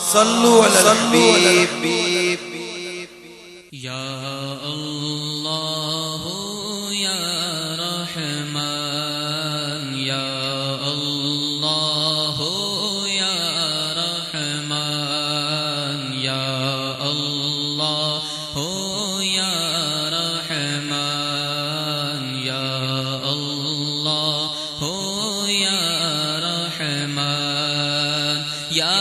صلو علی الحبیب یا اللہ یا رحمان یا اللہ یا رحمان یا اللہ یا رحمان یا اللہ یا رحمان یا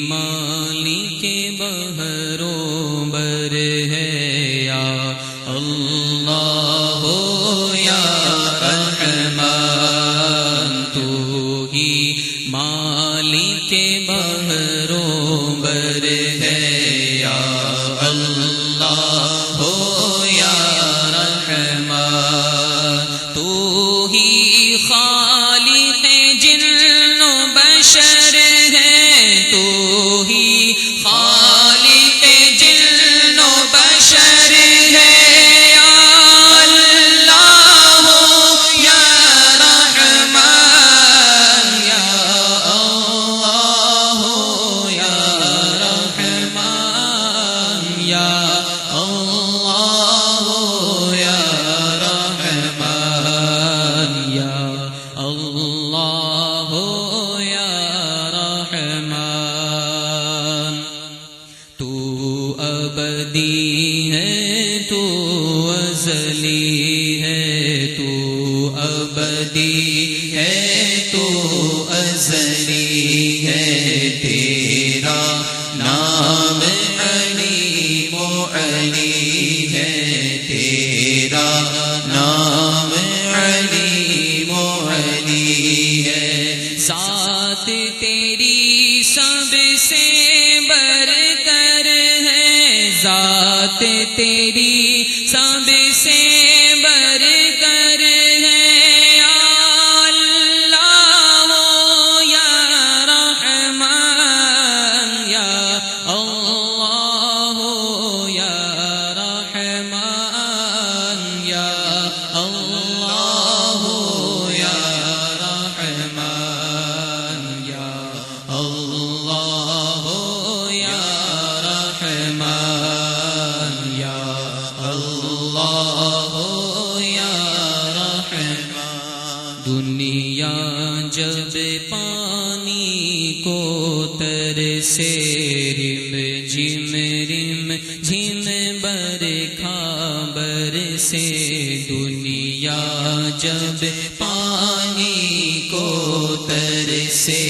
مالک بہروں بر ہے یا اللہ یا رحمان تو ہی مالک بہروں بر ہے یا اللہ یا رحمان تو ہی خالق جن و بشر ہے تو ہی خالق جن و بشر ہے یا اللہ یا رحمان یا اللہ یا رحمان یا اللہ یا رحمان یا اللہ یا رحمان تو ابدی ہے تو ازلی ہے تو ابدی ہے تو ازلی ہے تیرا نام علیم و علی ہے تیرا نام علیم و علی ہے ذات تیری سب سے برتر ہے ذات تیری سب سے برتر ہے یا اللہ یا رحمان یا اللہ یا رحمان یا اللہ یا رحمان یا اللہ یا رحمان یا اللہ یا رحمان دنیا جب پانی کو ترسے رم جھم برکھا برسے دنیا جب پانی کو ترسے